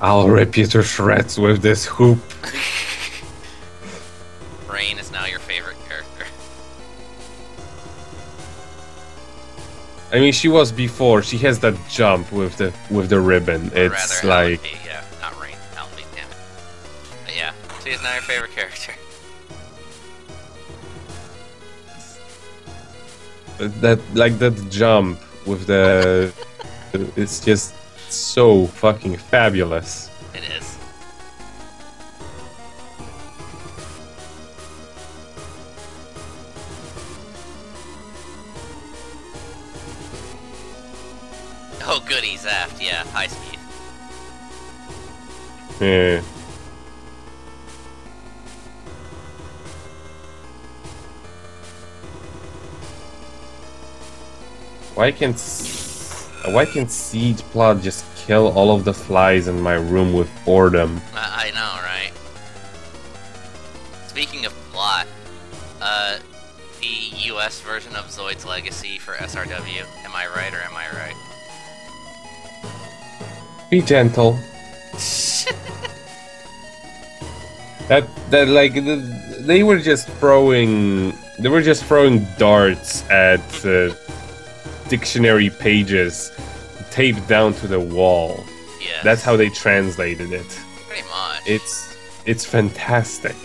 I'll rip you to shreds with this hoop. Rain is now your favorite character. I mean, she was before. She has that jump with the ribbon. Or It's rather, Alan like B. Yeah, not Rain. Alan B. Damn it. But yeah, she is now your favorite character. that jump with the. It's just so fucking fabulous. It is. Oh, goody, Zaft. Yeah, high speed. Yeah. Why can't Siege Plot just kill all of the flies in my room with boredom? I know, right? Speaking of plot, the US version of Zoid's Legacy for SRW. Am I right or am I right? Be gentle. They were just throwing darts at dictionary pages taped down to the wall. Yes. That's how they translated it. Pretty much. It's fantastic.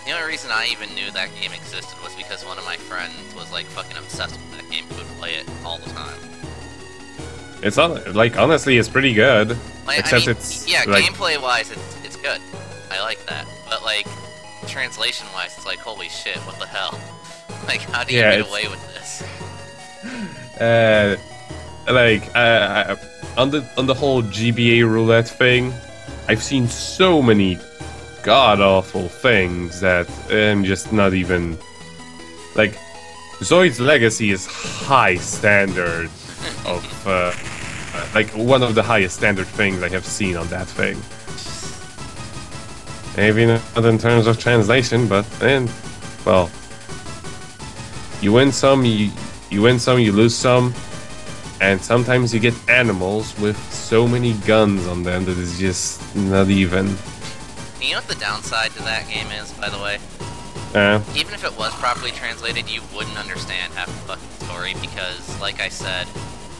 The only reason I even knew that game existed was because one of my friends was like fucking obsessed with that game. He would play it all the time. It's like honestly, it's pretty good. Like, Except I mean, it's yeah, like, gameplay wise, it's good. I like that. But like translation wise, it's like holy shit, what the hell? Like, how do you get away with this? On the whole GBA roulette thing, I've seen so many god awful things that I'm just not even like. Zoid's Legacy is high standard of like one of the highest standard things I have seen on that thing. Maybe not in terms of translation, but then, well, you win some, you win some, you lose some, and sometimes you get animals with so many guns on them that it's just not even. You know what the downside to that game is, by the way? Even if it was properly translated, you wouldn't understand half the fucking story because, like I said,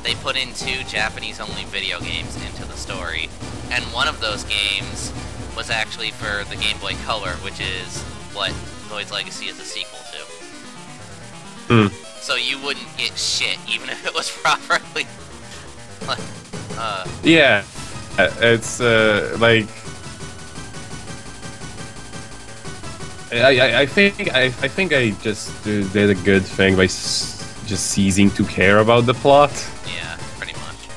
they put in 2 Japanese-only video games into the story, and one of those games was actually for the Game Boy Color, which is what Zoid's Legacy is a sequel to. So you wouldn't get shit, even if it was properly... Yeah, it's like... I think I just did a good thing by just ceasing to care about the plot. Yeah, pretty much.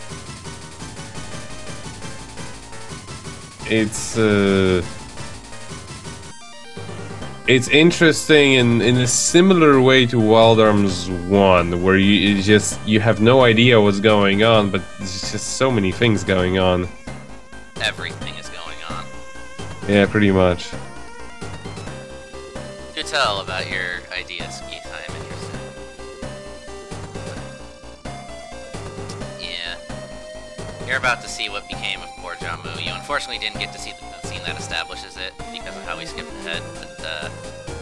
It's interesting in a similar way to Wild Arms 1, where you have no idea what's going on, but there's just so many things going on. Everything is going on. Yeah, pretty much. Do tell about your ideas, Keith. I am interested. Yeah. You're about to see what became of poor Jamu. You unfortunately didn't get to see the cutscene that establishes it because of how we skipped ahead, but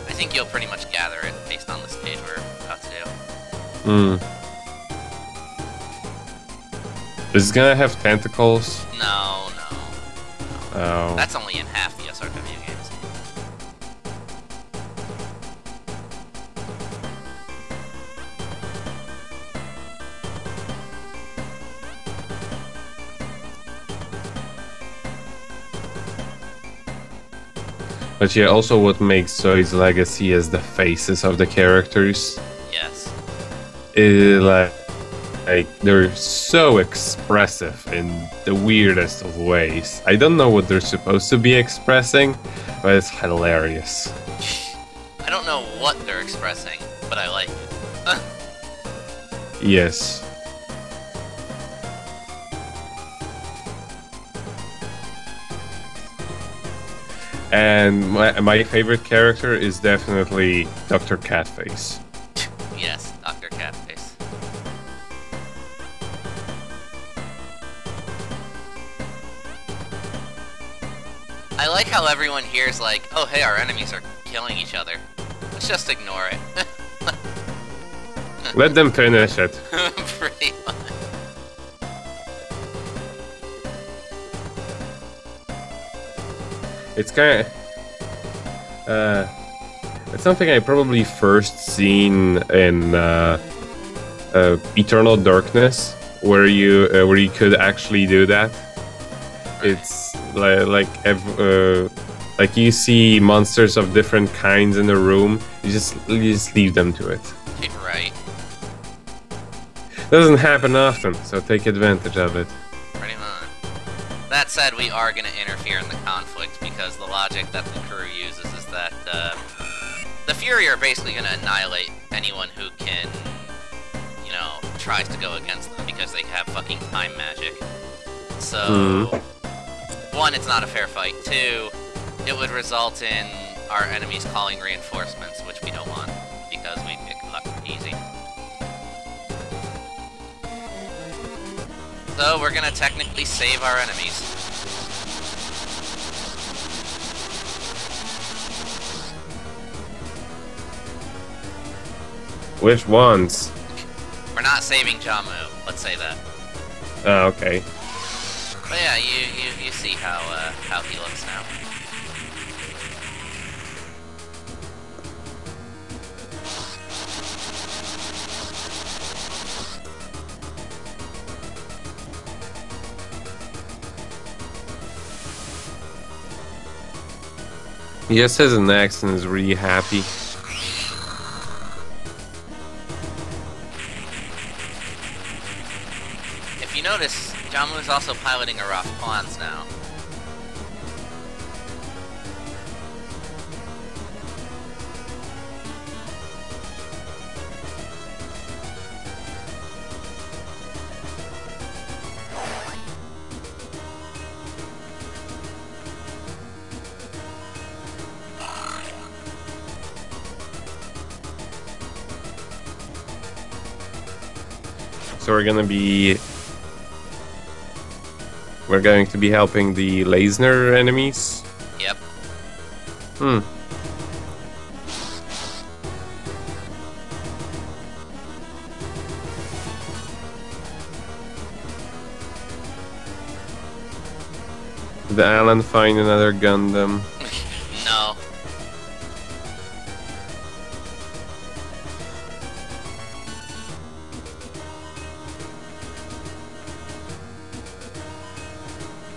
I think you'll pretty much gather it based on the stage we're about to do. Is it gonna have tentacles? No. Oh. That's only in half the SRW games. But yeah, also what makes Zoid's Legacy is the faces of the characters. Yes. Like they're so expressive in the weirdest of ways. I don't know what they're supposed to be expressing, but it's hilarious. I don't know what they're expressing, but I like it. Yes. And my favorite character is definitely Dr. Catface. Yes, Dr. Catface. I like how everyone here is like, oh hey, our enemies are killing each other. Let's just ignore it. Let them finish it. Pretty much. It's kind of... it's something I probably first seen in Eternal Darkness, where you could actually do that. It's like you see monsters of different kinds in a room. You just leave them to it. Right. Doesn't happen often, so take advantage of it. Pretty much. That said, we are going to interfere in the conflict because the logic that the crew uses is that the Fury are basically going to annihilate anyone who can, you know, tries to go against them because they have fucking time magic. So, one, it's not a fair fight. Two, it would result in our enemies calling reinforcements, which we don't want because we'd get fucked easy. So we're gonna technically save our enemies. Which ones? We're not saving Jamu, let's say that. Oh, okay. But yeah, you see how he looks now. Yes, his accent is really happy. If you notice, Jamu is also piloting a Rough Pawns now. So we're going to be helping the Lasner enemies. Yep. Did Alan find another Gundam? No.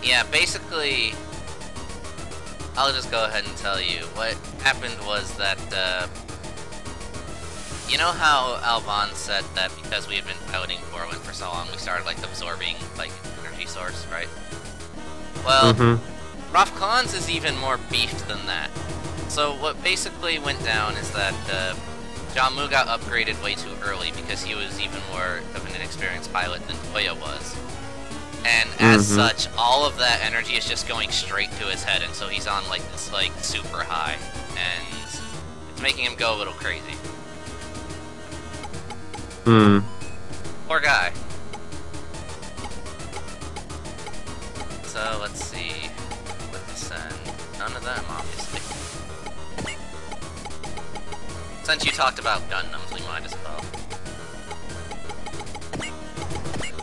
Yeah, basically, I'll just go ahead and tell you. What happened was that, you know how Alvan said that because we had been piloting Vorlent for so long, we started, like, absorbing, like, energy source, right? Well, Rough Khans is even more beefed than that. So what basically went down is that, Jamu got upgraded way too early because he was even more of an inexperienced pilot than Toya was. And as such, all of that energy is just going straight to his head, and so he's on, like, this, like, super high. And it's making him go a little crazy. Poor guy. So, let's see what to send. None of them, obviously. Since you talked about Gundams, we might as well.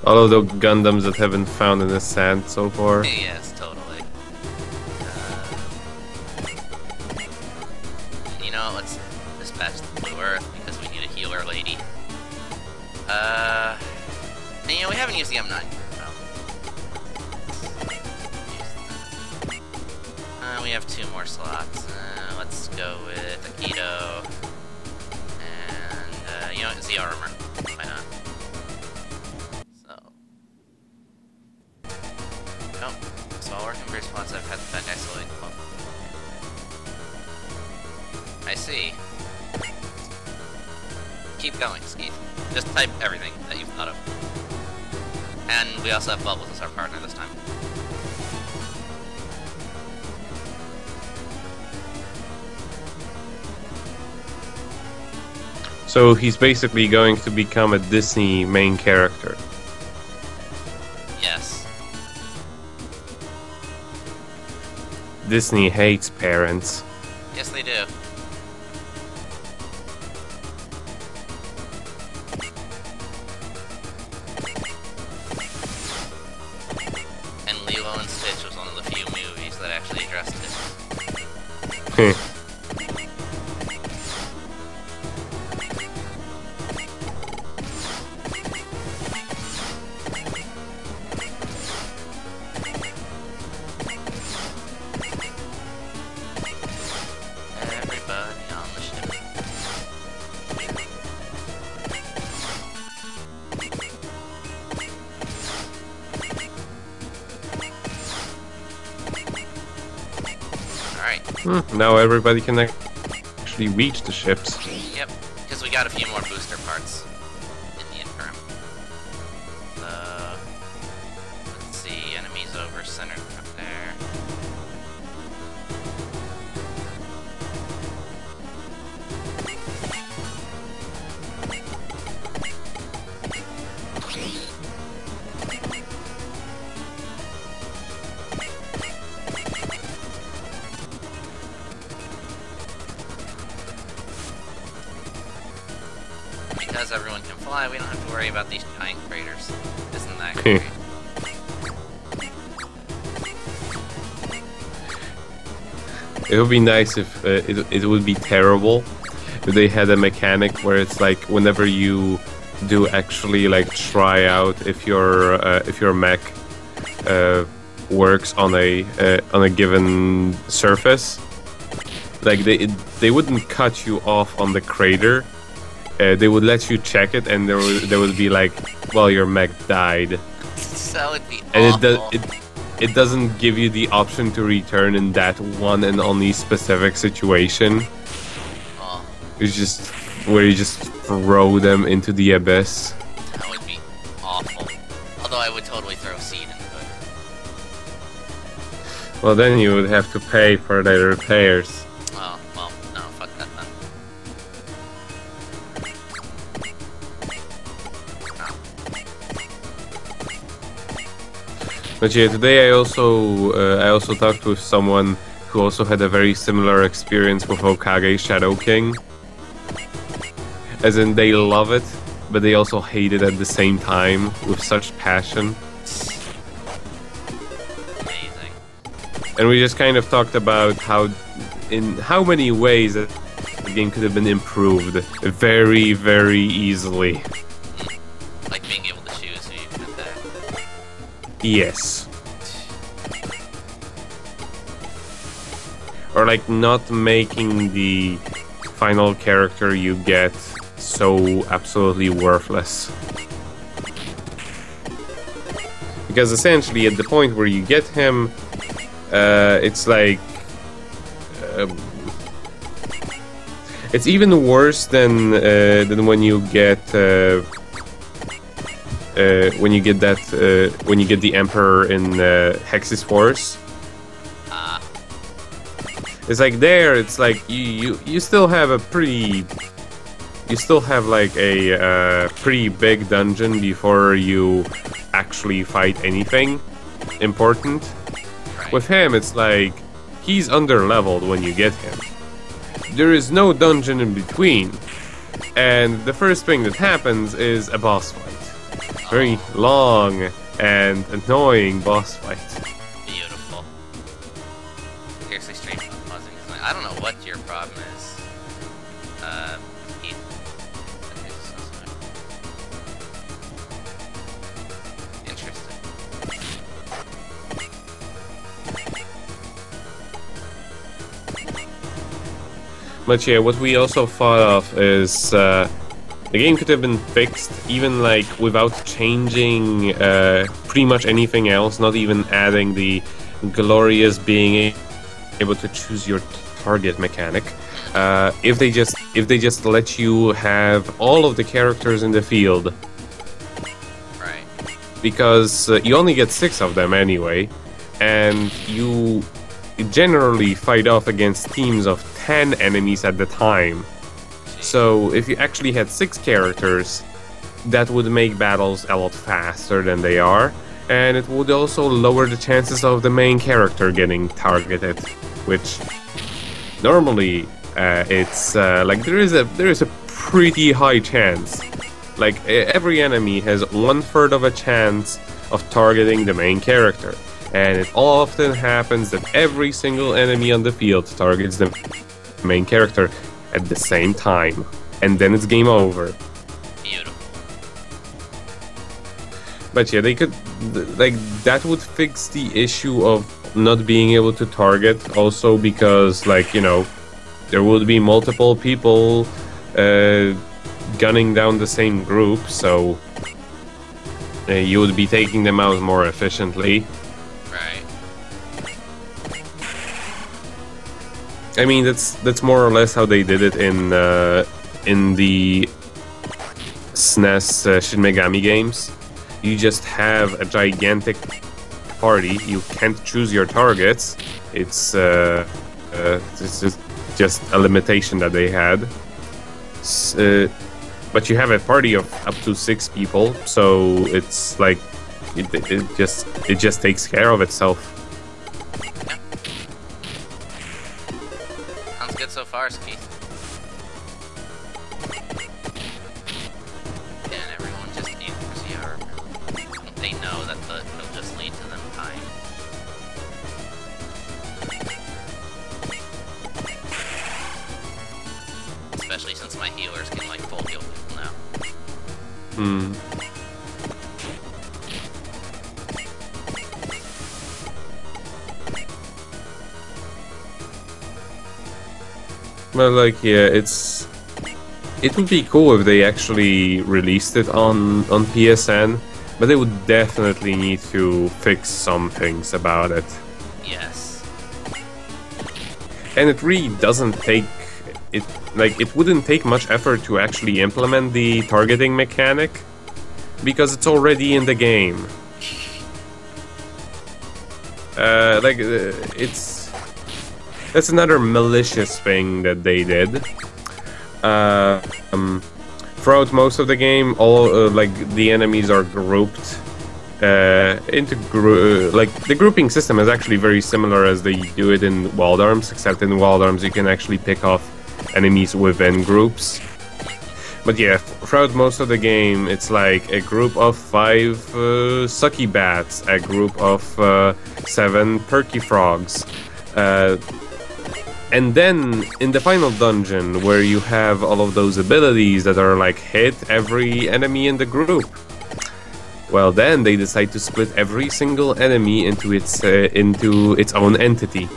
All of the Gundams that have been found in the sand so far. Yes, totally. You know, let's dispatch the Blue Earth because we need a healer lady. And, you know, we haven't used the M9. No. We have 2 more slots. Let's go with Akito. And, you know what, Z Armor. Why not? So I'll work in various spots I've had that guy slowly. I see. Keep going, Skeet. Just type everything that you've thought of. And we also have Bubbles as our partner this time. So he's basically going to become a Disney main character. Yes. Disney hates parents. Yes, they do. And Lilo and Stitch was one of the few movies that actually addressed it. Everybody on the ship. Alright. Now everybody can actually reach the ships. Yep, because we got a few more booster parts in the interim. Let's see, enemies over centered up there. Because everyone can fly, we don't have to worry about these giant craters. Isn't that great? It would be nice if it would be terrible if they had a mechanic where it's like whenever you do actually like try out if your mech works on a given surface, like they wouldn't cut you off on the crater. They would let you check it, and there would be like, well, your mech died. That would be and awful. It doesn't give you the option to return in that one and only specific situation. Oh, It's just where you just throw them into the abyss. that would be awful. Although I would totally throw seed into it. Well, then you would have to pay for the repairs. Oh, well, no, fuck that then. But yeah, today I also talked with someone who also had a very similar experience with Hokage Shadow King. As in, they love it, but they also hate it at the same time with such passion. Amazing. And we just kind of talked about in how many ways that the game could have been improved very, very easily. Like being able to choose who you can attack. Yes. Or like not making the final character you get so absolutely worthless. Because essentially at the point where you get him, it's like it's even worse than when you get when you get the Emperor in Hex's Force. It's like there, it's like you still have a pretty, you still have like a pretty big dungeon before you actually fight anything important. Right. With him, it's like he's under-leveled when you get him. There is no dungeon in between, and the first thing that happens is a boss fight. Very long and annoying boss fight. Beautiful. Seriously, stream buzzing. I don't know what your problem is. Heath. Okay, so sorry. Interesting. But yeah, what we also thought of is the game could have been fixed even like without changing pretty much anything else, not even adding the glorious being able to choose your target mechanic. If they just let you have all of the characters in the field, Right. because you only get 6 of them anyway, and you generally fight off against teams of 10 enemies at the time. So if you actually had 6 characters, that would make battles a lot faster than they are, And it would also lower the chances of the main character getting targeted, which normally it's like there is a pretty high chance. Like every enemy has 1/3 of a chance of targeting the main character, and it often happens that every single enemy on the field targets the main character at the same time, and then it's game over. Beautiful. But yeah, they could, like, that would fix the issue of not being able to target, also because, like, you know, there would be multiple people gunning down the same group, so you would be taking them out more efficiently. Right. I mean, that's more or less how they did it in the SNES Shin Megami games. You just have a gigantic party. You can't choose your targets. It's just a limitation that they had. But you have a party of up to 6 people, so it's like it just takes care of itself. Yeah. Sounds good so far, Keith. And everyone just aim for CR. They know that it'll just lead to them dying. Especially since my healers can like full heal people now. Well, like, yeah, it would be cool if they actually released it on PSN, but they would definitely need to fix some things about it. Yes. And it really doesn't take it, like, it wouldn't take much effort to actually implement the targeting mechanic, because it's already in the game. That's another malicious thing that they did. Throughout most of the game, all like the enemies are grouped into like the grouping system is actually very similar as they do it in Wild Arms, except in Wild Arms you can actually pick off enemies within groups. But yeah, throughout most of the game, it's like a group of 5 sucky bats, a group of 7 perky frogs. And then, in the final dungeon, where you have all of those abilities that are like hit every enemy in the group, well then they decide to split every single enemy into its own entity.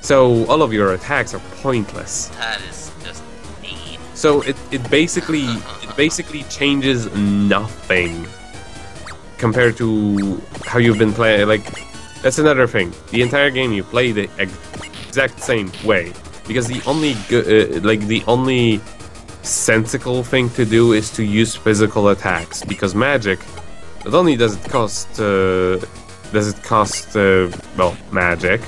So all of your attacks are pointless. That is just mean. So it basically changes nothing compared to how you've been playing. Like, that's another thing. The entire game you play the exact same way, because the only the only sensical thing to do is to use physical attacks, because magic, not only does it cost well, magic,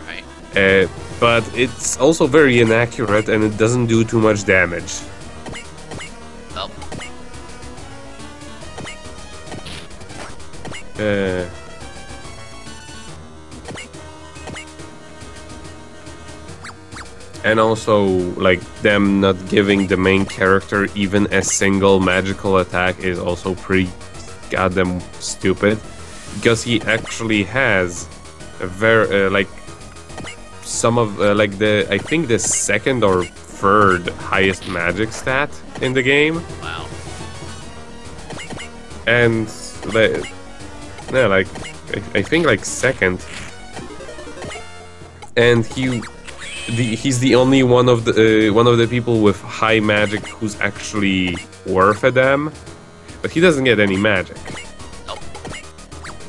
right, but it's also very inaccurate and it doesn't do too much damage. Oh. And also, like, them not giving the main character even a single magical attack is also pretty goddamn stupid, because he actually has a very like some of like I think the 2nd or 3rd highest magic stat in the game. Wow. And yeah, like I think like 2nd, and he's the only one of the people with high magic who's actually worth a damn, but he doesn't get any magic. Nope.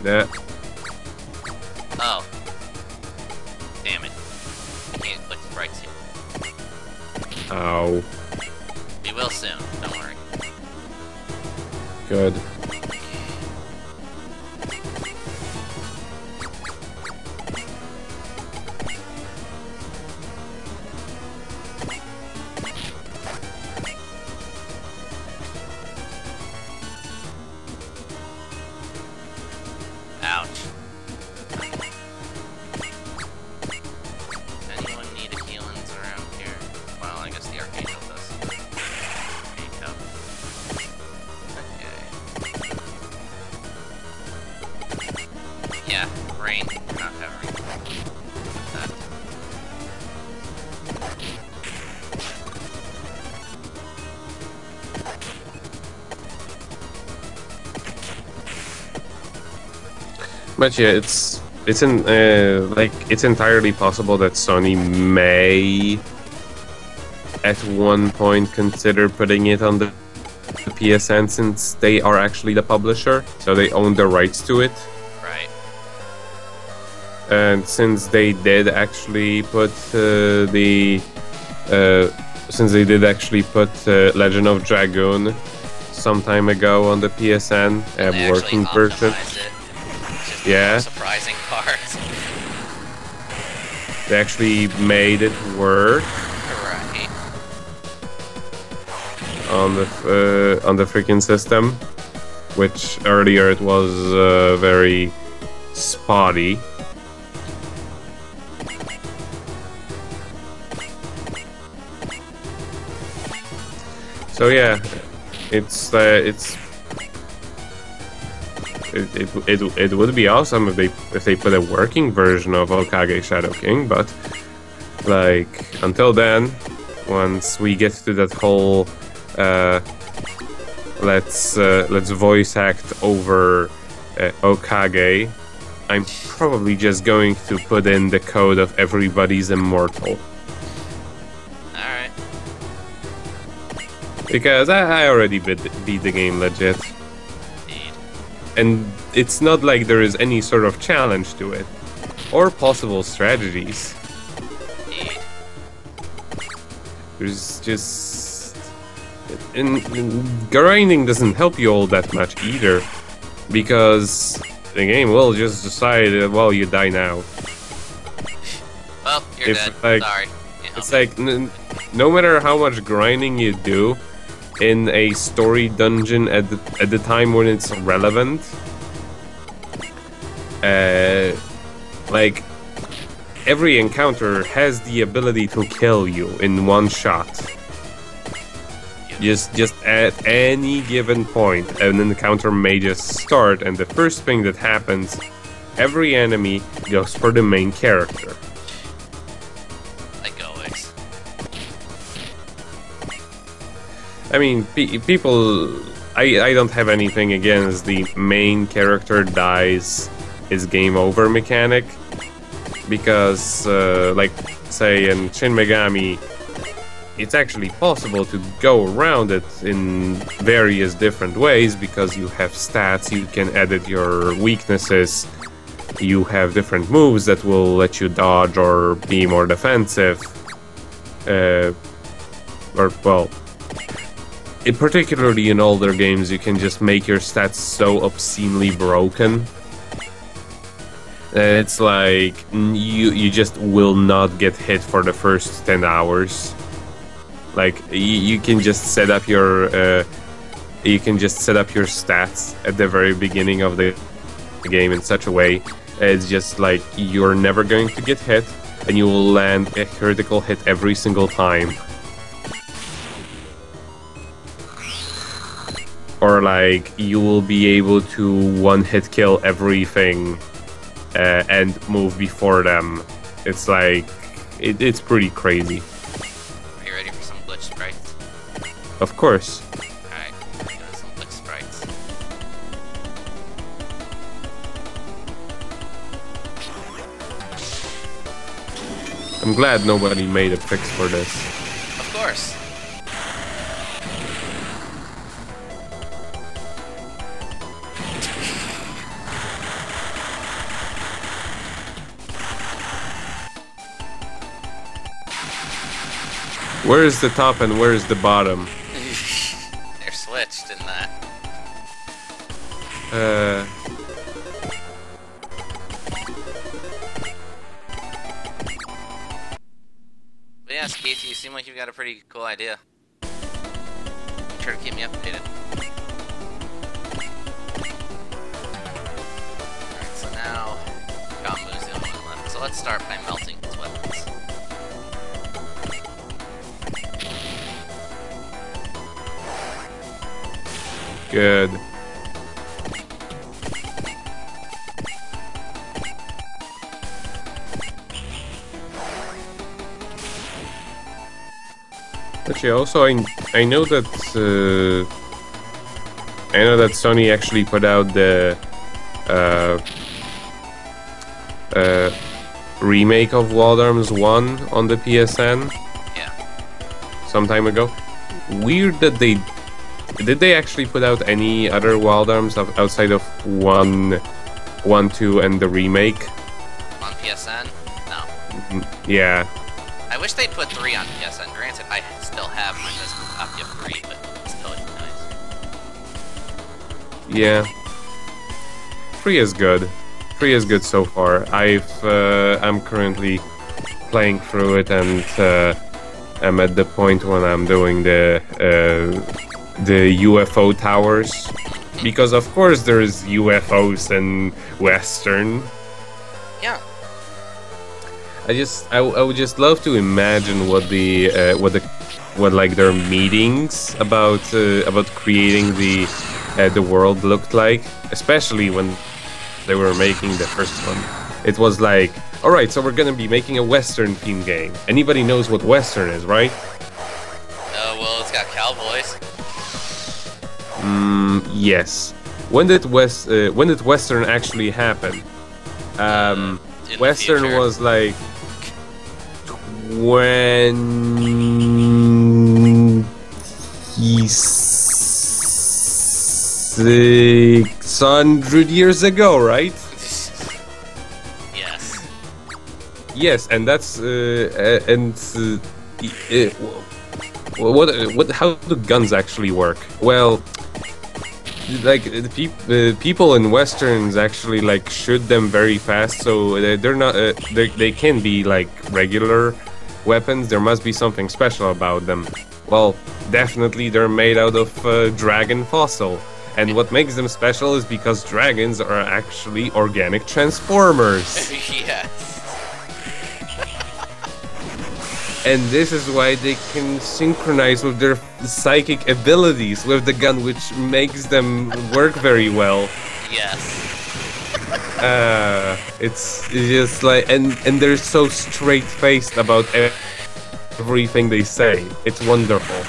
Yeah. Oh. Damn it. I can't click sprites here. Ow. We will soon, don't worry. Good. But yeah, it's entirely possible that Sony may at one point consider putting it on the PSN, since they are actually the publisher, so they own the rights to it. Right. And since they did actually put Legend of Dragoon some time ago on the PSN, a working version. Yeah. Surprising parts. They actually made it work. Right. On the freaking system, which earlier it was very spotty. So yeah, it would be awesome if they put a working version of Hokage Shadow King, but like until then, once we get to that whole let's voice act over Hokage, I'm probably just going to put in the code of everybody's immortal. Alright. Because I already beat the game legit. Indeed. And it's not like there is any sort of challenge to it. Or possible strategies. Indeed. There's just... And grinding doesn't help you all that much either. Because the game will just decide, well, you die now. Well, you're dead. Like, sorry. It's like, no matter how much grinding you do in a story dungeon at the time when it's relevant, like, every encounter has the ability to kill you in one shot. Just at any given point, an encounter may just start, and the first thing that happens, every enemy goes for the main character. Like always. I mean, people... I don't have anything against the main character dies is game over mechanic, because, like, say in Shin Megami, it's actually possible to go around it in various different ways, because you have stats, you can edit your weaknesses, you have different moves that will let you dodge or be more defensive, particularly in older games, you can just make your stats so obscenely broken. It's like you just will not get hit for the first 10 hours. Like you can just set up your stats at the very beginning of the game in such a way it's just like you're never going to get hit, and you will land a critical hit every single time. Or like you will be able to one-hit kill everything and move before them. It's like it's pretty crazy. Are you ready for some glitch sprites? Of course. Alright, let's do some glitch sprites. I'm glad nobody made a fix for this. Of course. Where is the top and where is the bottom? They're switched in that. But yeah, Keith, you seem like you've got a pretty cool idea. Make sure to keep me updated. Alright, so now Gambu's the only one left. So let's start by melting his weapons. Good. Actually, also I know that Sony actually put out the remake of Wild Arms 1 on the PSN. Yeah. Some time ago. Weird that did they actually put out any other Wild Arms outside of 1, 2, and the remake? On PSN? No. Yeah. I wish they'd put 3 on PSN. Granted, I still have my physical copy of 3, but still it'd be nice. Yeah. 3 is good. 3 is good so far. I'm currently playing through it, and I'm at the point when I'm doing the UFO towers, because of course there's UFOs in Western. Yeah. I would just love to imagine what like their meetings about creating the world looked like, especially when they were making the first one. It was like, all right, so we're gonna be making a Western theme game. Anybody knows what Western is, right? Well, it's got cowboys. Yes. When did Western actually happen? Western was like 2600 years ago, right? Yes. Yes, and that's what how do guns actually work? Well, like the people in westerns actually like shoot them very fast, so they're not they can be like regular weapons. There must be something special about them. Well, definitely they're made out of dragon fossil, and what makes them special is because dragons are actually organic transformers. Yes. And this is why they can synchronize with their psychic abilities with the gun, which makes them work very well. Yes. It's just like, and they're so straight-faced about everything they say. It's wonderful.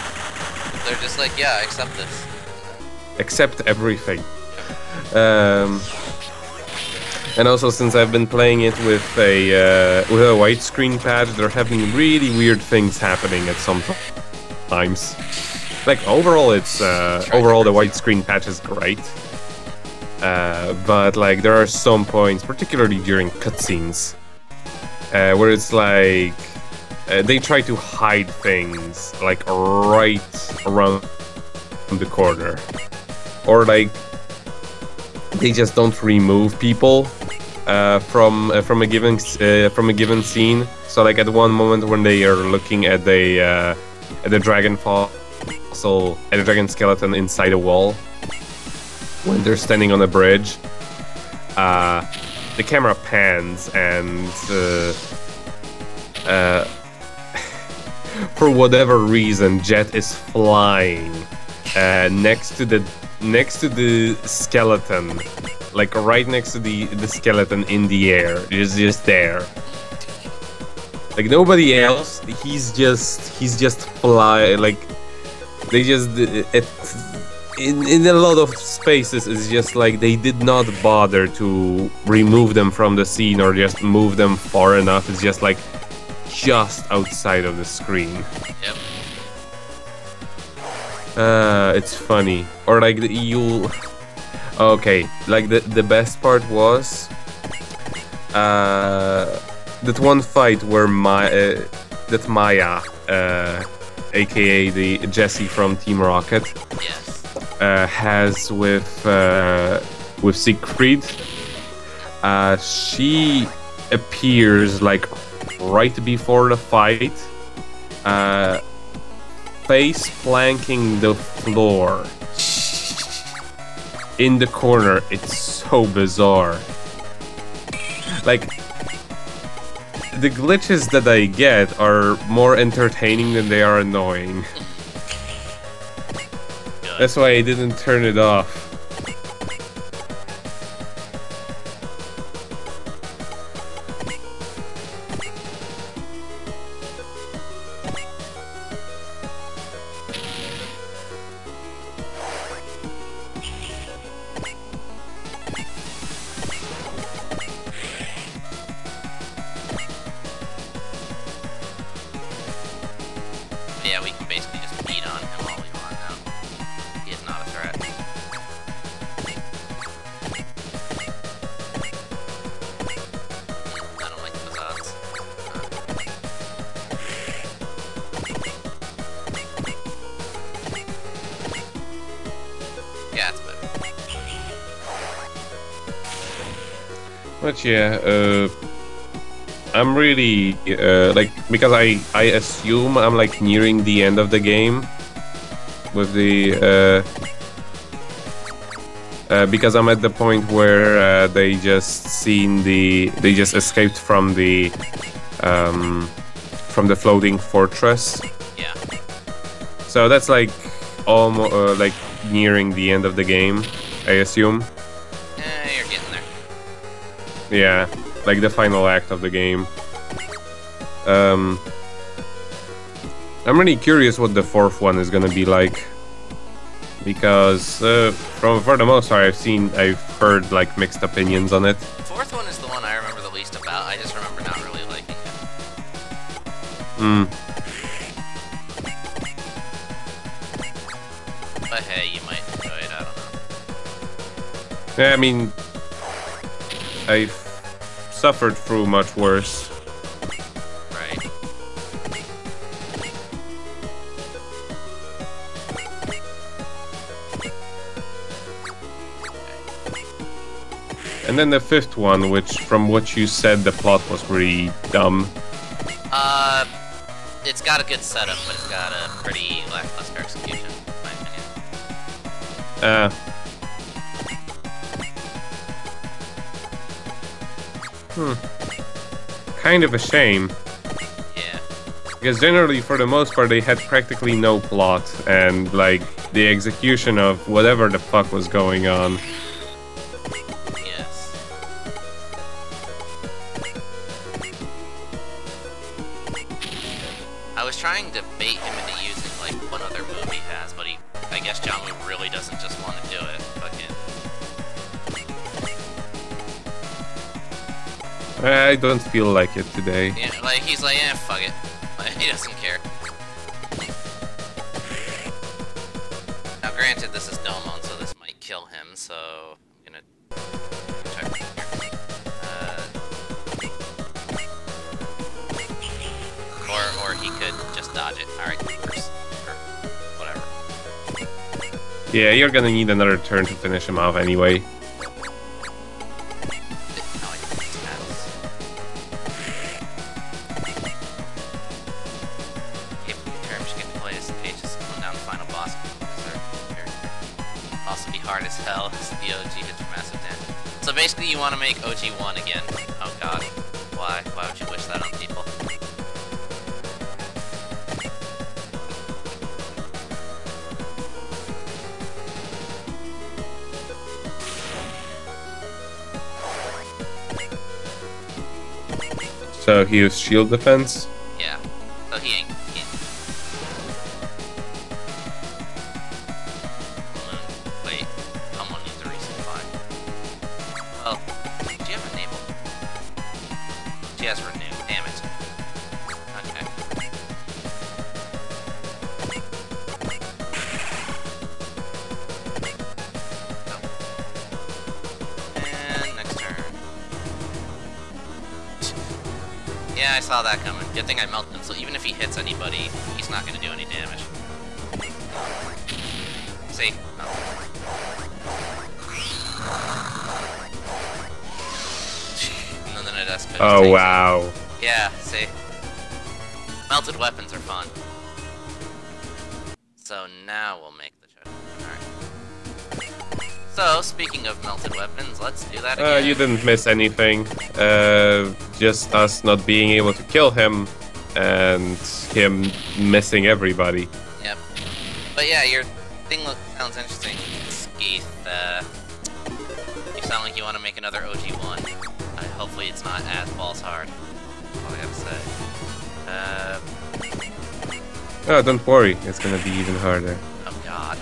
They're just like, yeah, accept this. Accept everything. And also, since I've been playing it with a widescreen patch, they're having really weird things happening at some times. Like overall, overall the widescreen patch is great, but like there are some points, particularly during cutscenes, where it's like they try to hide things like right around the corner, or like they just don't remove people from a given scene. So like at one moment when they are looking at the dragon fossil, at the dragon skeleton inside a wall, when they're standing on a bridge, the camera pans and for whatever reason, Jet is flying next to the skeleton, like right next to the skeleton in the air. He's just there, like nobody else. He's just fly. Like they just in a lot of spaces, it's just like they did not bother to remove them from the scene or just move them far enough. It's just like just outside of the screen. Yep. It's funny. Or like okay, like the best part was that one fight where Maya, aka the Jessie from Team Rocket, Yes. Has with Siegfried. She appears like right before the fight, face planking the floor in the corner. It's so bizarre. Like the glitches that I get are more entertaining than they are annoying. That's why I didn't turn it off. But yeah, I'm really like, because I assume I'm like nearing the end of the game with the because I'm at the point where they just escaped from the floating fortress. Yeah. So that's like almost like nearing the end of the game, I assume. You're getting there. Yeah, like the final act of the game. I'm really curious what the fourth one is gonna be like, because for the most part I've heard like mixed opinions on it. The fourth one is the one I remember the least about. I just remember not really liking it. But hey, you might enjoy it, I don't know. Yeah, I mean, I've suffered through much worse. Right. And then the fifth one, which from what you said, the plot was pretty dumb. It's got a good setup, but it's got a pretty lackluster execution, in my opinion. Kind of a shame. Yeah. Because generally, for the most part, they had practically no plot, and like the execution of whatever the fuck was going on. Yes. I was trying to bait him into using like one other move he has, but I guess John Woo really doesn't just want to do it. Fucking. I don't feel like it today. Yeah, like he's like, eh, fuck it. Like, he doesn't care. Now, granted, this is Domon, so this might kill him. So I'm gonna check. Or he could just dodge it. All right, first, or whatever. Yeah, you're gonna need another turn to finish him off anyway. So basically you want to make OG1 again. Oh god. Why? Why would you wish that on people? So he used shield defense? Yeah. So he ain't... Wait. Someone needs a resupply. Well, do you have enable? She has renew. Damn it. Okay. And next turn. Yeah, I saw that coming. Good thing I melted him, so even if he hits anybody, he's not going to do any damage. See? Oh. And then it escalates. Oh, wow. Yeah, see? Melted weapons are fun. So now we'll make the choice. Alright. So, speaking of melted weapons, let's do that again. You didn't miss anything. Just us not being able to kill him, and him missing everybody. Yep. But yeah, your thing sounds interesting, Skeeth. You sound like you want to make another OG1. Hopefully it's not as balls hard. That's all I gotta say. Oh, don't worry. It's gonna be even harder. Oh god.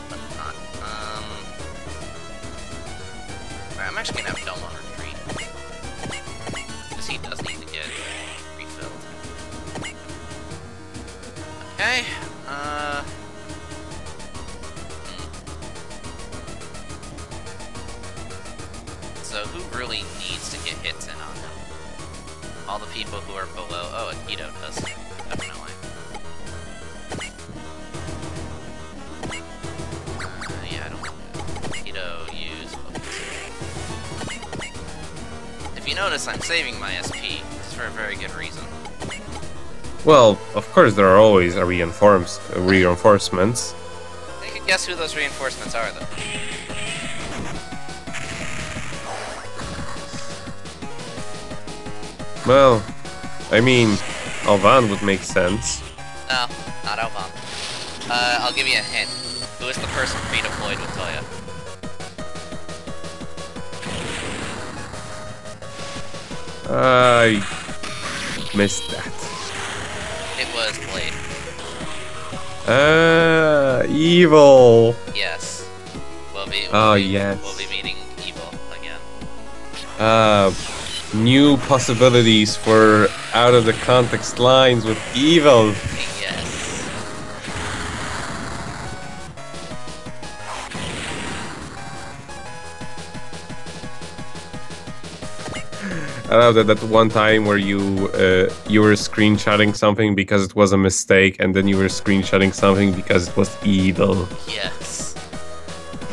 But not. Alright, I'm actually gonna have Dome on retreat. Because he does need to get refilled. Okay, So who really needs to get hits in on him? All the people who are below... Oh, Akito does. Definitely. Yeah, I don't want to. Akito, use focus. notice I'm saving my SP. It's for a very good reason. Well, of course there are always reinforcements. Take a guess who those reinforcements are, though. Well, I mean, Alvan would make sense. No, not Alvan. I'll give you a hint. Who is the person redeployed with Toya? I missed that. It was Blade. Evil. Yes. Yes. We'll be meeting Evil again. New possibilities for out of the context lines with Evil. Yes. I love that one time where you were screenshotting something because it was a mistake, and then you were screenshotting something because it was evil. Yes.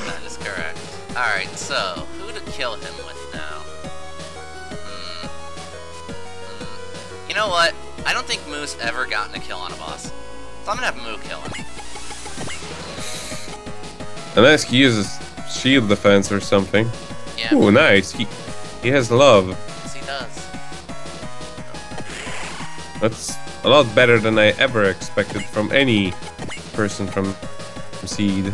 That is correct. Alright, so, who to kill him with now? You know what? I don't think Moo's ever gotten a kill on a boss. So I'm gonna have Moo kill him. Unless he uses shield defense or something. Yeah. Ooh, nice. He has love. Yes, he does. That's a lot better than I ever expected from any person from Seed.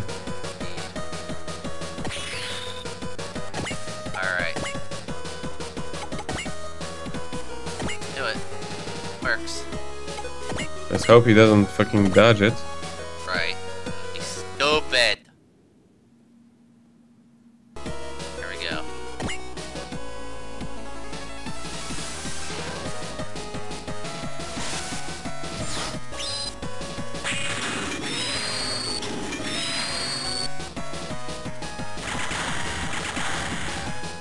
Alright. Do it. Works. Let's hope he doesn't fucking dodge it. Right. He's stupid. There we go.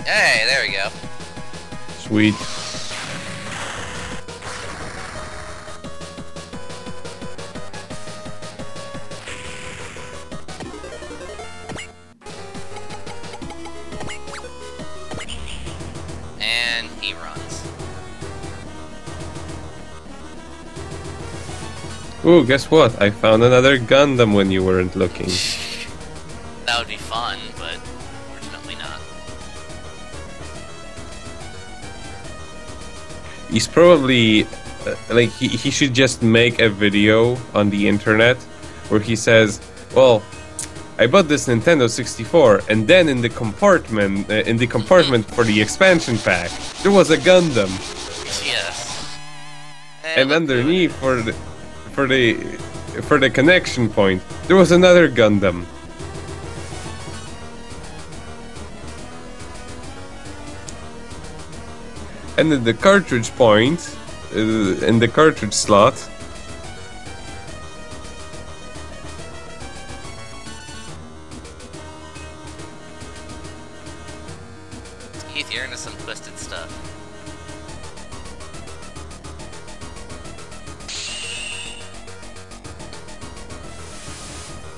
Hey, there we go. Sweet. And he runs. Ooh, guess what? I found another Gundam when you weren't looking. That would be fun, but fortunately not. He's probably like he should just make a video on the internet where he says, "Well, I bought this Nintendo 64, and then in the compartment for the expansion pack, there was a Gundam, Yes. and underneath for the connection point, there was another Gundam." And at the cartridge point, in the cartridge slot, Keith, you're into some twisted stuff.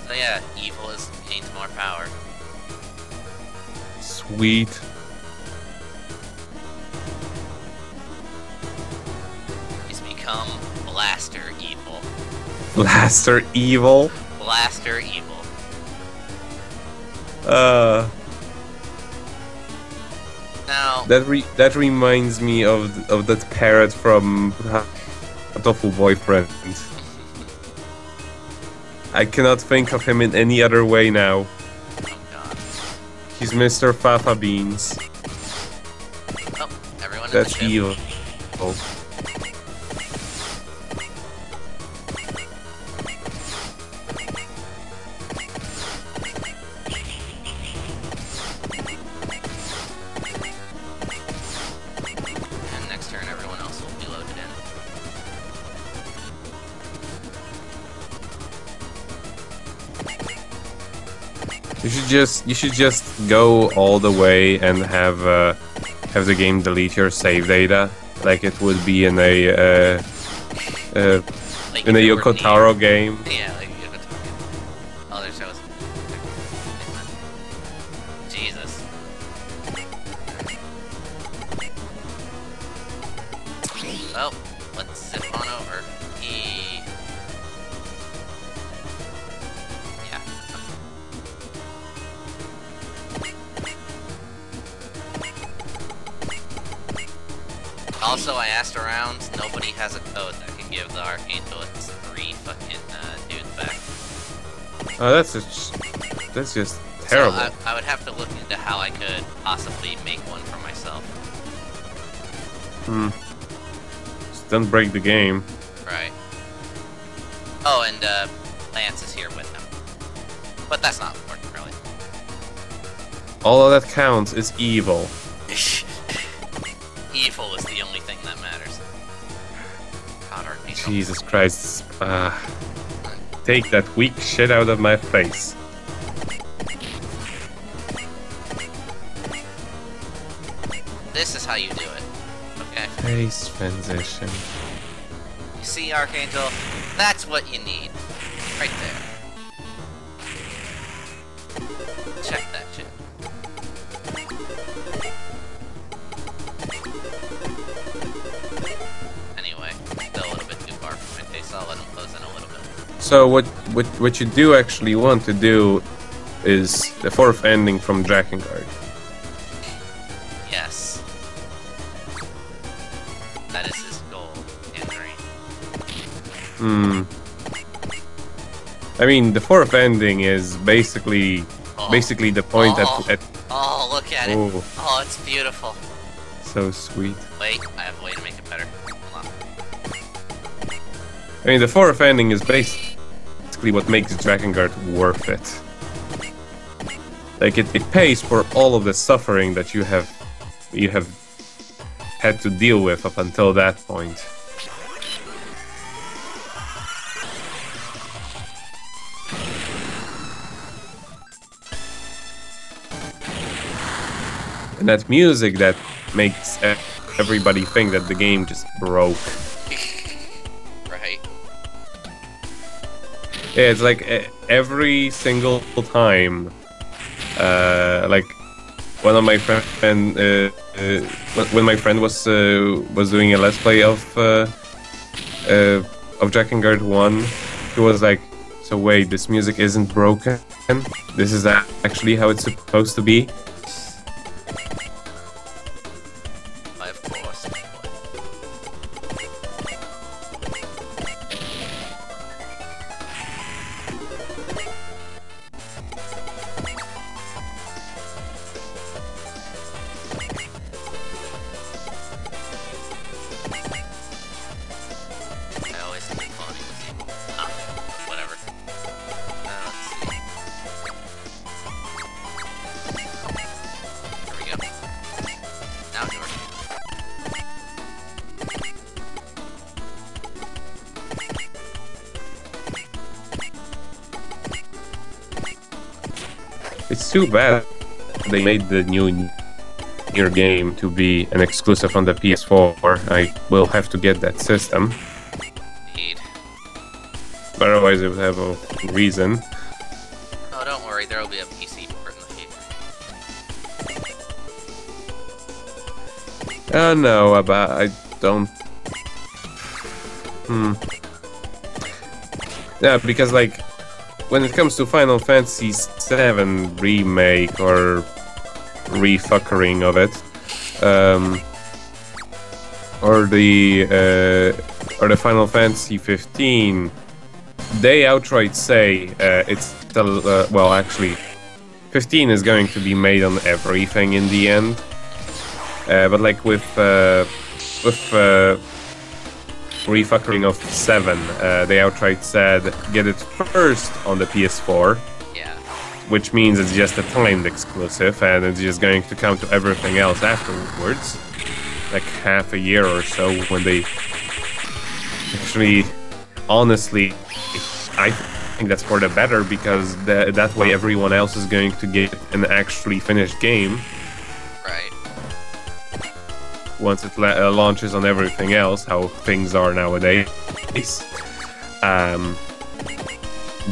So yeah, Evil has gained more power. sweet. He's become Blaster Evil. Blaster Evil. Blaster Evil. Now, that reminds me of that parrot from Tofu Boyfriend. I cannot think of him in any other way now. oh god. He's Mr. Fafa Beans. Oh, everyone in the That's ship. evil. And next turn, everyone else will be loaded in. You should just go all the way and have the game delete your save data, like it would be in a Like in a if it were Yoko Taro game. Yeah, like Yoko Taro. Oh, there shows. Jesus. Also, I asked around, nobody has a code that can give the Archangel its 3 fucking dudes back. Oh, that's just terrible. So I would have to look into how I could possibly make one for myself. Just don't break the game. Right. Oh, and Lance is here with him. But that's not important, really. All of that counts is evil. Evil is the only thing that matters. God, Archangel. Jesus Christ. Take that weak shit out of my face. This is how you do it. Okay? Face transition. You see, Archangel? That's what you need. Right there. Check that shit. Anyway, still a little bit too far from my face. I'll let him close in a little bit. So what you do actually want to do is the 4th ending from Drakengard. Yes. That is his goal and dream. I mean, the 4th ending is basically the point at Oh, look at it. Oh, it's beautiful. So sweet. Wait, I have a way to make it better. Hold on. I mean, the 4th ending is basically what makes Drakengard worth it. Like, it pays for all of the suffering that you have had to deal with up until that point. And that music that makes everybody think that the game just broke. Right. Yeah, it's like every single time, like one of my friend, when my friend was doing a let's play of Drakengard 1, he was like, "So wait, this music isn't broken? This is actually how it's supposed to be?" Of course. I always think cloning is evil. Whatever. Let's see. Here we go. Now George. It's too bad they made the new Nier game to be an exclusive on the PS4. I will have to get that system. Indeed. But otherwise it would have a reason. Oh, don't worry, there will be a PC port in the future. No, but I don't... Yeah, because like, when it comes to Final Fantasy VII Remake or refuckering of it, or the Final Fantasy 15, they outright say it's well, actually 15 is going to be made on everything in the end, but like with refuckering of 7, they outright said get it first on the PS4. Which means it's just a timed exclusive, and it's just going to come to everything else afterwards. Like half a year or so, when they... Actually, honestly, I think that's for the better, because that way everyone else is going to get an actually finished game. Right. Once it launches on everything else, how things are nowadays.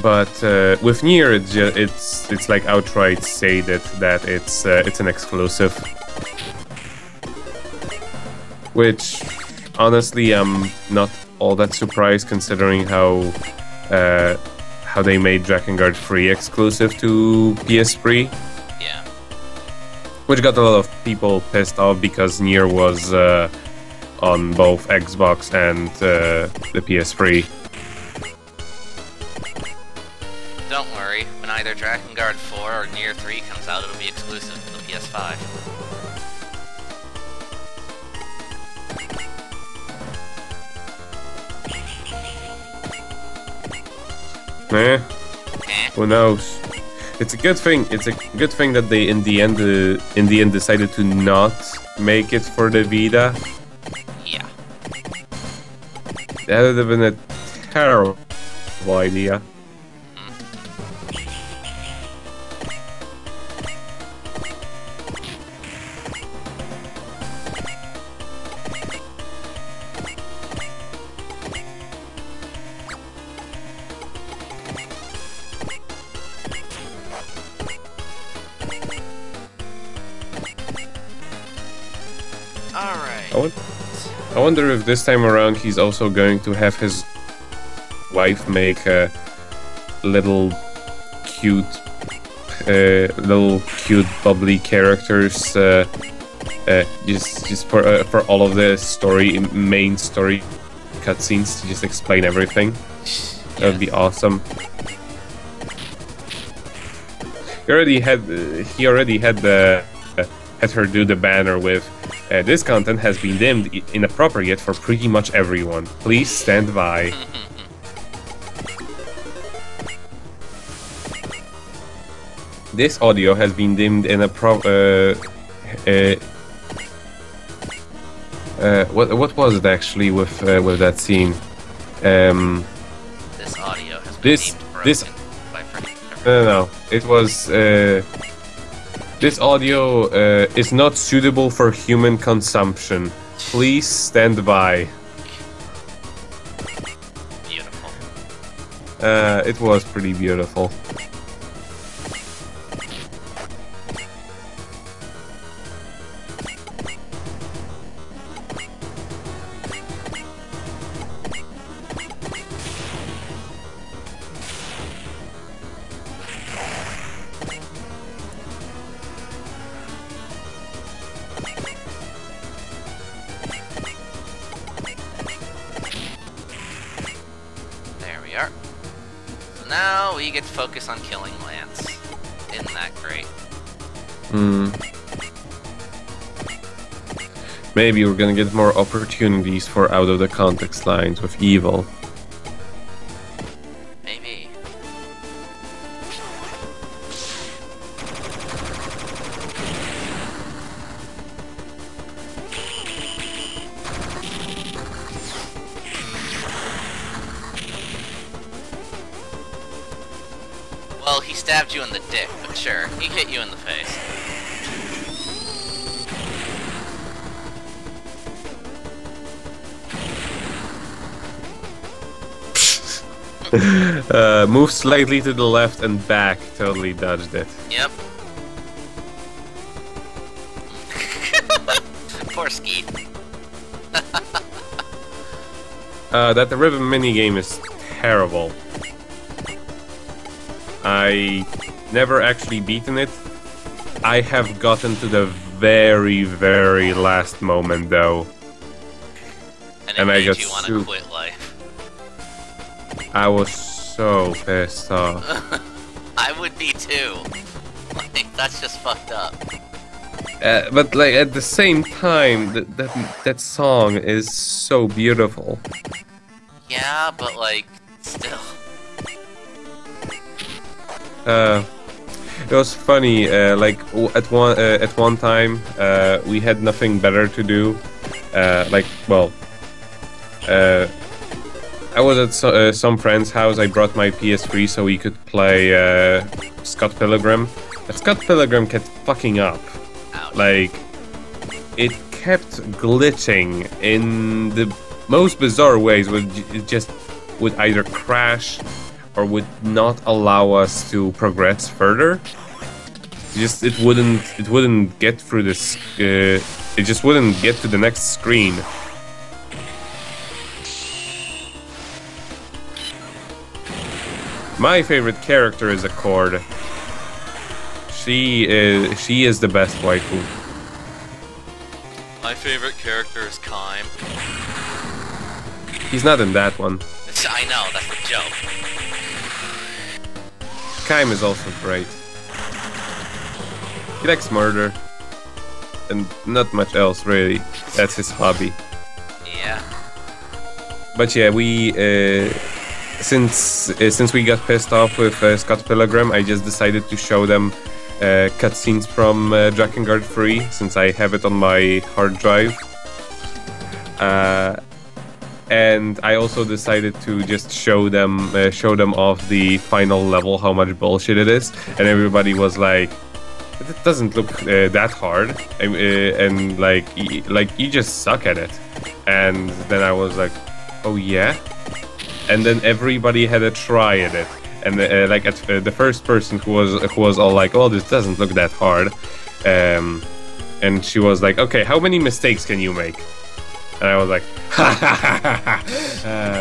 But with Nier, it's like outright stated that it's an exclusive, which honestly I'm not all that surprised, considering how they made Drakengard 3 exclusive to PS3. Yeah. Which got a lot of people pissed off because Nier was on both Xbox and the PS3. Don't worry, when either Drakengard 4 or Nier 3 comes out, it'll be exclusive to the PS5. Who knows? It's a good thing. It's a good thing that they in the end decided to not make it for the Vita. Yeah. That would have been a terrible idea. I wonder if this time around he's also going to have his wife make a little cute bubbly characters just for all of the main story cutscenes to just explain everything. That would be awesome. He already had her do the banner with this content has been deemed inappropriate for pretty much everyone. Please stand by. This audio has been deemed inappropriate. What was it actually with that scene? This audio has been deemed broken by Freddy. No. It was. This audio is not suitable for human consumption. Please stand by. Beautiful. It was pretty beautiful. Now we get to focus on killing Lance. Isn't that great? Maybe we're gonna get more opportunities for out of the context lines with Evil. Maybe. Well, he stabbed you in the dick, but sure, he hit you in the face. Move slightly to the left and back, totally dodged it. Yep. Poor Skeet. That rhythm minigame is terrible. I never actually beaten it. I have gotten to the very, very last moment though. And it made you want to quit life. I was so pissed off. I would be too. Like, that's just fucked up. But like at the same time, that song is so beautiful. Yeah, but like, still. It was funny. Like at one time, we had nothing better to do. I was at some friend's house. I brought my PS3 so we could play Scott Pilgrim. But Scott Pilgrim kept fucking up. Ouch. Like, it kept glitching in the most bizarre ways. It just would either crash or would not allow us to progress further. It wouldn't get through this. It just wouldn't get to the next screen. My favorite character is Accord. She is the best waifu. I My favorite character is Kime. He's not in that one. I know, that's a joke. Kime is also great. He likes murder. And not much else, really. That's his hobby. Yeah. But yeah, we... Since we got pissed off with Scott Pilgrim, I just decided to show them cutscenes from Drakengard 3, since I have it on my hard drive. And I also decided to just show them off the final level, how much bullshit it is, and everybody was like, "It doesn't look that hard," and like you just suck at it. And then I was like, "Oh yeah." And then everybody had a try at it, and like at the first person who was all like, "Oh, this doesn't look that hard," and she was like, "Okay, how many mistakes can you make?" And I was like, "Ha ha ha ha!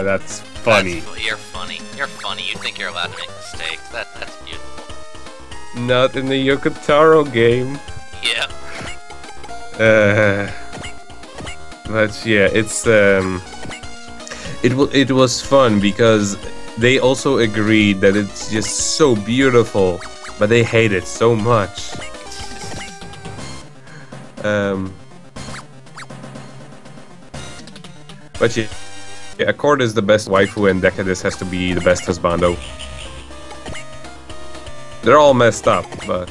That's funny." You're funny. You're funny. You think you're allowed to make mistakes? That's beautiful. Not in the Yoko Taro game. Yeah. But yeah, it's it was fun because they also agreed that it's just so beautiful, but they hate it so much. But yeah, Accord is the best waifu, and Decadus has to be the best husbando. They're all messed up, but...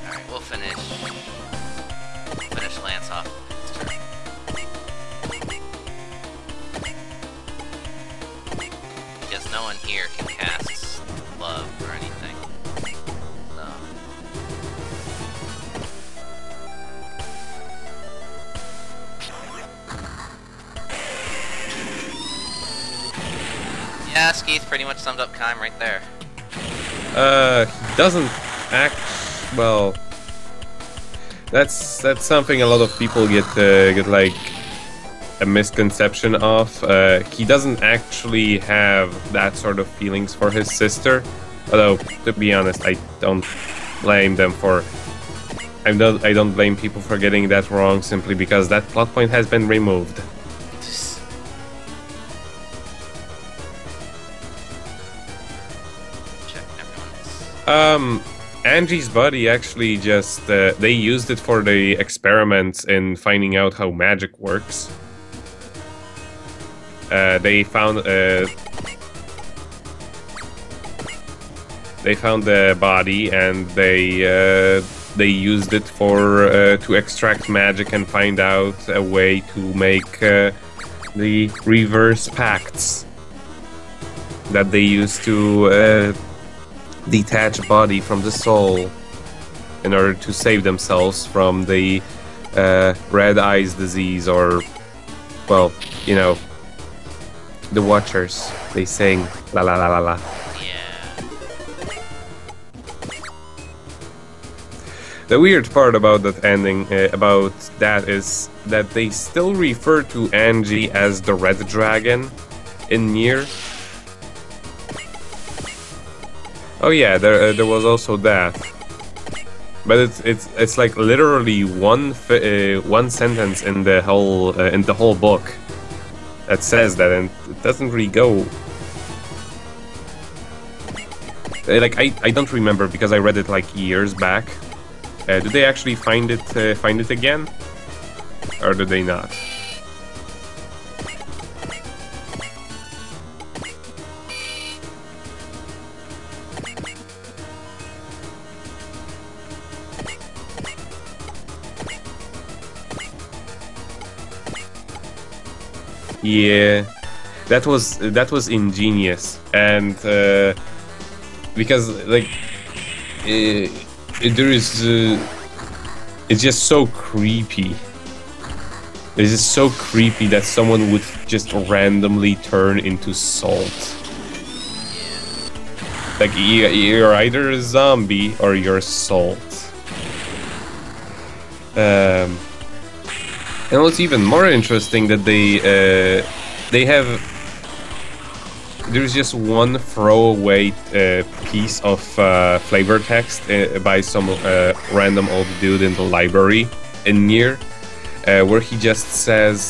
Alright, we'll finish Lance off next turn. Because no one here can cast love or anything. So... Yeah, Skeeth pretty much summed up Kime right there. He doesn't act well. That's something a lot of people get like a misconception of. He doesn't actually have that sort of feelings for his sister. Although, to be honest, I don't blame them for. I don't blame people for getting that wrong simply because that plot point has been removed. Angie's body actually just, they used it for the experiments in finding out how magic works. They found the body and they used it for, to extract magic and find out a way to make, the reverse pacts that they used to, detach body from the soul in order to save themselves from the red eyes disease, or, well, you know, the Watchers. They sing la la la la la. Yeah. The weird part about that ending, about that, is that they still refer to Angie as the Red Dragon in Nier. Oh yeah, there was also that, but it's like literally one sentence in the whole book that says that, and it doesn't really go. Like I don't remember because I read it like years back. Did they actually find it again, or did they not? Yeah, that was ingenious, and because like there is it's just so creepy. It's just so creepy that someone would just randomly turn into salt. Like you're either a zombie or you're salt. And what's even more interesting that they have, there's just one throwaway piece of flavor text by some random old dude in the library in Nier, where he just says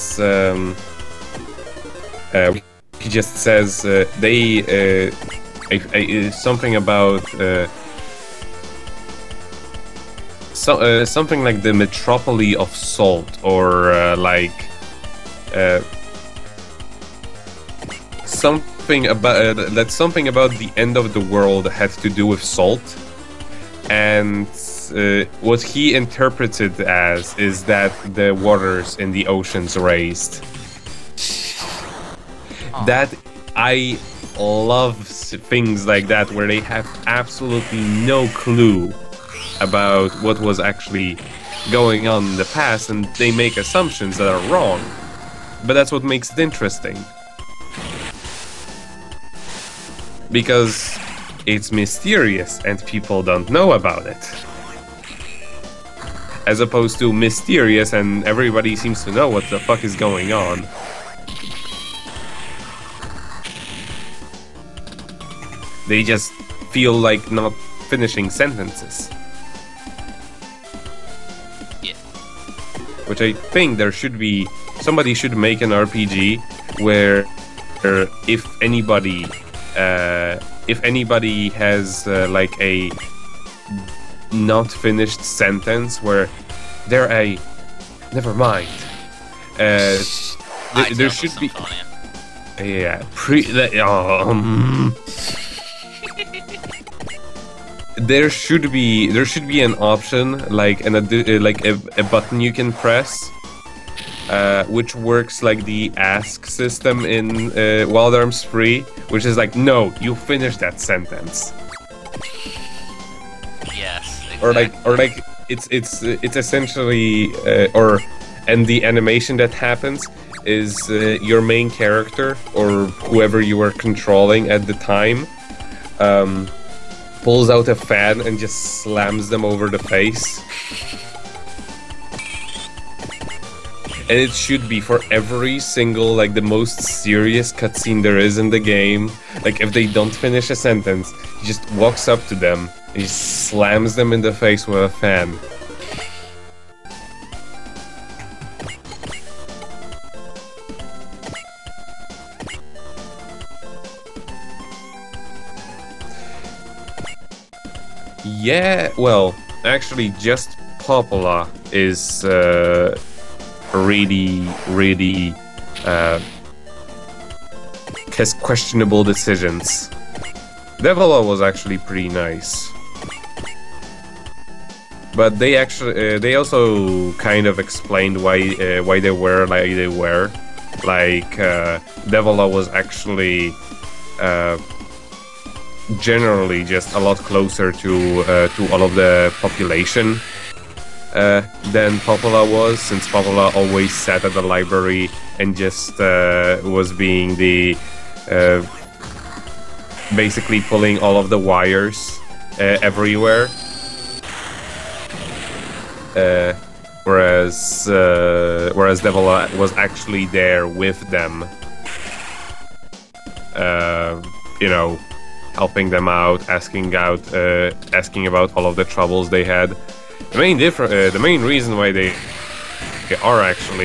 something about something like the metropolis of salt, or something about something about the end of the world had to do with salt, and what he interpreted as is that the waters in the oceans raised. That I love things like that, where they have absolutely no clue about what was actually going on in the past, and they make assumptions that are wrong. But that's what makes it interesting, because it's mysterious and people don't know about it, as opposed to mysterious and everybody seems to know what the fuck is going on. They just feel like not finishing sentences. Yeah. Which I think there should be... Somebody should make an RPG where if anybody has like a not finished sentence where they're a... Never mind. There should be... Yeah. There should be an option, like a button you can press, which works like the ask system in Wild Arms 3, which is like, no, you finish that sentence. Yes. Exactly. Or like it's essentially and the animation that happens is your main character or whoever you were controlling at the time. Pulls out a fan and just slams them over the face. And it should be for every single, like, the most serious cutscene there is in the game. Like, if they don't finish a sentence, he just walks up to them and he slams them in the face with a fan. Yeah, well, actually, just Popola is really has questionable decisions. Devola was actually pretty nice, but they also kind of explained why they were like they were. Like Devola was actually generally just a lot closer to all of the population than Popola was, since Popola always sat at the library and just was being the basically pulling all of the wires everywhere, whereas Devola was actually there with them, you know, helping them out, asking about all of the troubles they had. The main reason why they are actually